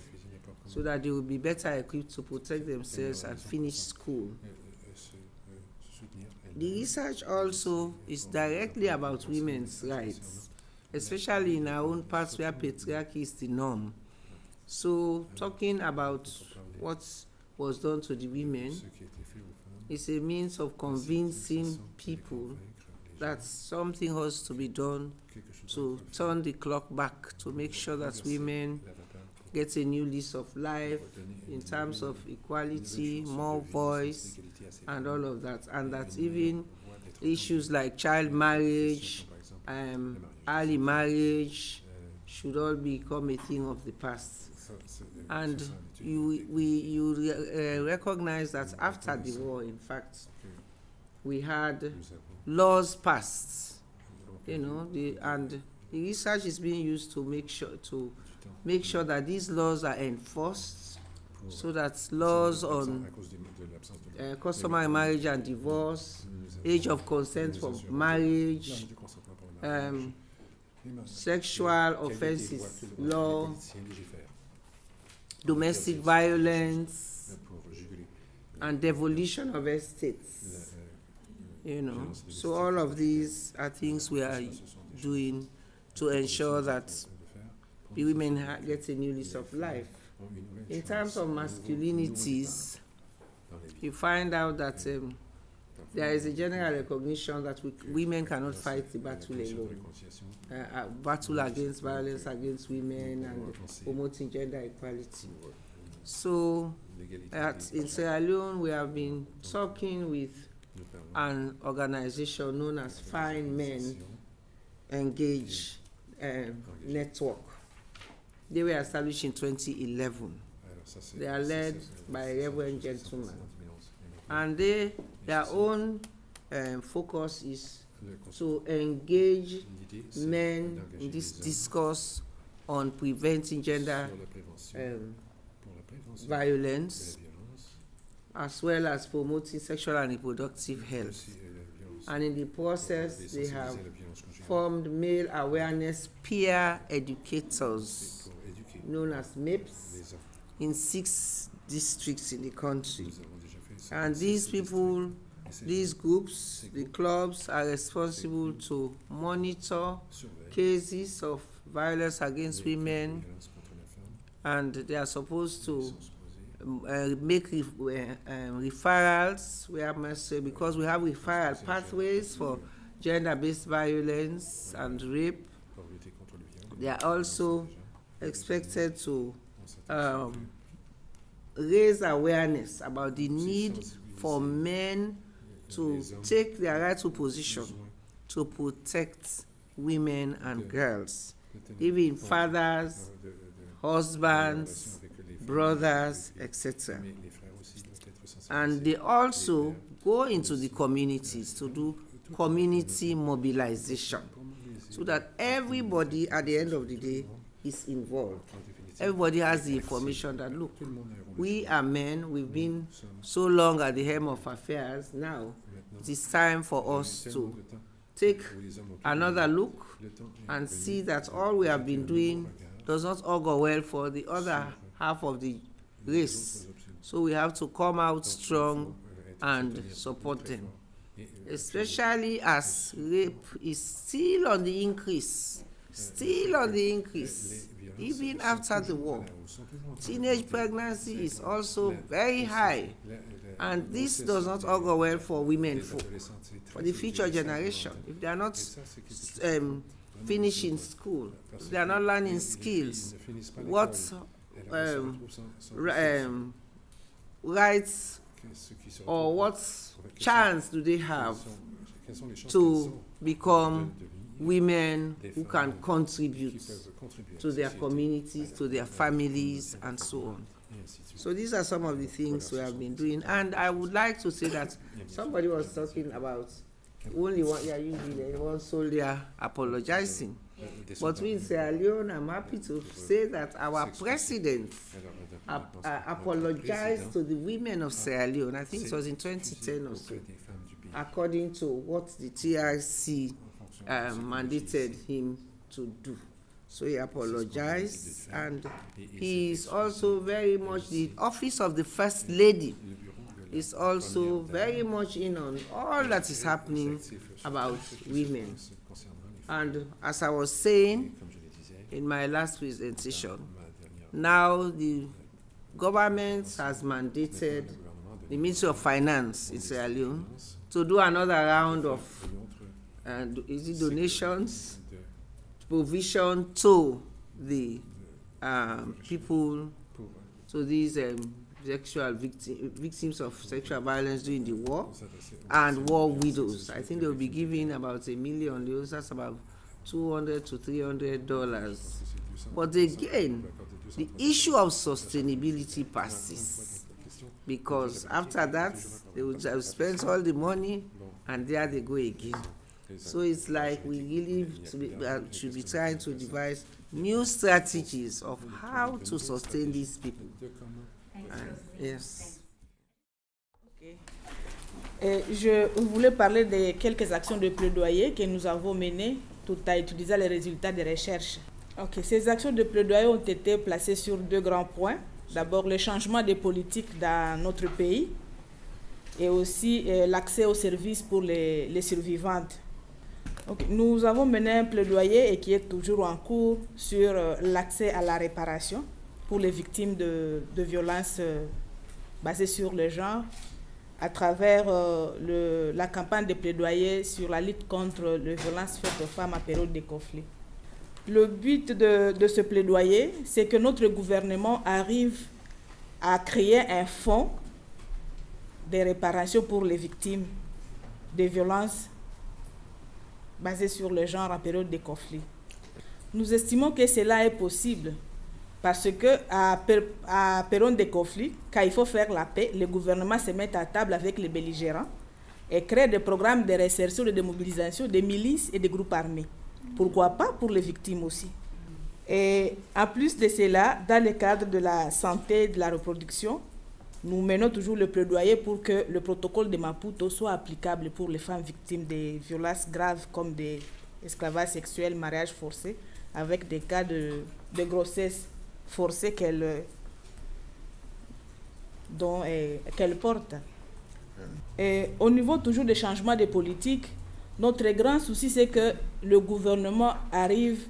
so that they will be better equipped to protect themselves and finish school. The research also is directly about women's rights, especially in our own parts where patriarchy is the norm. So talking about what was done to the women is a means of convincing people that something has to be done to turn the clock back, to make sure that women get a new lease of life in terms of equality, more voice, and all of that. And that even issues like child marriage, early marriage should all become a thing of the past. And you recognize that after the war, in fact, we had laws passed, and the research is being used to make sure that these laws are enforced, so that laws on customary marriage and divorce, age of consent for marriage, sexual offenses law, domestic violence, and devolution of estates. So all of these are things we are doing to ensure that the women get a new lease of life. In terms of masculinities, you find out that there is a general recognition that women cannot fight the battle alone. Battle against violence against women and promoting gender equality. So in Sierra Leone, we have been talking with an organization known as Fine Men Engage Network. They were established in 2011. They are led by a reverend gentleman. And their own focus is to engage men in this discourse on preventing gender violence, as well as promoting sexual and reproductive health. And in the process, they have formed male awareness peer educators, known as MAPES, in 6 districts in the country. And these people, these groups, the clubs, are responsible to monitor cases of violence against women, and they are supposed to make referrals because we have referral pathways for gender-based violence and rape. They are also expected to raise awareness about the need for men to take their rightful position to protect women and girls, even fathers, husbands, brothers, etc. And they also go into the communities to do community mobilization, so that everybody at the end of the day is involved. Everybody has the information that, look, we are men, we've been so long at the helm of affairs, now it is time for us to take another look and see that all we have been doing does not augur well for the other half of the race. So we have to come out strong and support them, especially as rape is still on the increase, even after the war. Teenage pregnancy is also very high, and this does not augur well for women, for the future generation. If they are not finishing school, if they are not learning skills, what rights or what chance do they have to become women who can contribute to their communities, to their families, and so on? So these are some of the things we have been doing. And I would like to say that somebody was talking about only one soldier apologizing. But we in Sierra Leone, I'm happy to say that our president apologized to the women of Sierra Leone. I think it was in 2010 or so, according to what the TRC mandated him to do. So he apologized, and he is also very much, the office of the First Lady is also very much in on all that is happening about women. And as I was saying in my last presentation, now the government has mandated the Ministry of Finance in Sierra Leone to do another round of donations, provision to the people, to these victims of sexual violence during the war, and war widows. I think they will be giving about $1 million. That's about $200 to $300. But again, the issue of sustainability persists, because after that they will have spent all the money, and there they go again. So it's like we really should be trying to devise new strategies of how to sustain these people. Yes. Okay. Je voulais parler de quelques actions de plaidoyer que nous avons menées tout en utilisant les résultats des recherches. Okay. Ces actions de plaidoyer ont été placées sur 2 grands points. D'abord, le changement des politiques dans notre pays et aussi l'accès aux services pour les survivantes. Okay. Nous avons mené un plaidoyer et qui est toujours en cours sur l'accès à la réparation pour les victimes de violences basées sur le genre à travers la campagne de plaidoyer sur la lutte contre les violences faites aux femmes en période de conflit. Le but de ce plaidoyer, c'est que notre gouvernement arrive à créer un fonds de réparation pour les victimes de violences basées sur le genre en période de conflit. Nous estimons que cela est possible parce qu'à période de conflit, quand il faut faire la paix, le gouvernement se met à table avec les belligérants et crée des programmes de réinsertion et de mobilisation des milices et des groupes armés. Pourquoi pas pour les victimes aussi. Et en plus de cela, dans le cadre de la santé et de la reproduction, nous menons toujours le plaidoyer pour que le protocole de Maputo soit applicable pour les femmes victimes de violences graves comme des esclavages sexuels, mariage forcé, avec des cas de grossesse forcée qu'elle porte. Et au niveau toujours des changements de politique, notre grand souci, c'est que le gouvernement arrive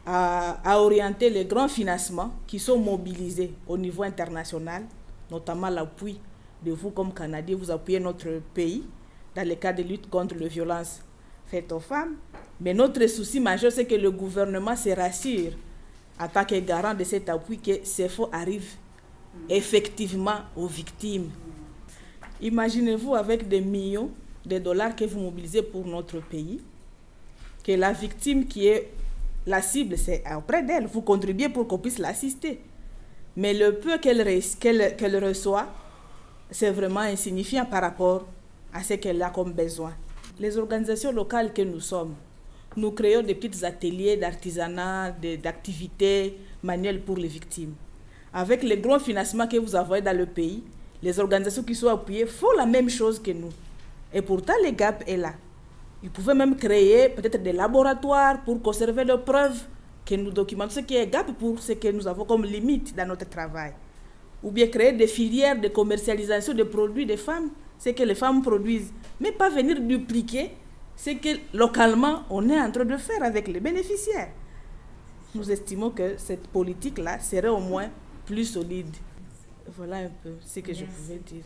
à orienter les grands financements qui sont mobilisés au niveau international, notamment l'appui de vous comme Canadiens, vous appuyez notre pays dans le cas de lutte contre les violences faites aux femmes. Mais notre souci majeur, c'est que le gouvernement se rassure en tant que garant de cet appui que ces fonds arrivent effectivement aux victimes. Imaginez-vous avec des millions de dollars que vous mobilisez pour notre pays, que la victime qui est la cible, c'est auprès d'elle. Vous contribuez pour qu'on puisse l'assister. Mais le peu qu'elle reçoit, c'est vraiment insignifiant par rapport à ce qu'elle a comme besoin. Les organisations locales que nous sommes, nous créons des petits ateliers d'artisanat, d'activités manuelles pour les victimes. Avec les grands financements que vous avez dans le pays, les organisations qui sont appuyées font la même chose que nous. Et pourtant, le gap est là. Ils pouvaient même créer peut-être des laboratoires pour conserver leurs preuves, que nous documentons ce qui est gap pour ce que nous avons comme limite dans notre travail. Ou bien créer des filières de commercialisation des produits des femmes, ce que les femmes produisent, mais pas venir dupliquer ce que localement on est en train de faire avec les bénéficiaires. Nous estimons que cette politique-là serait au moins plus solide. Voilà un peu ce que je pouvais dire.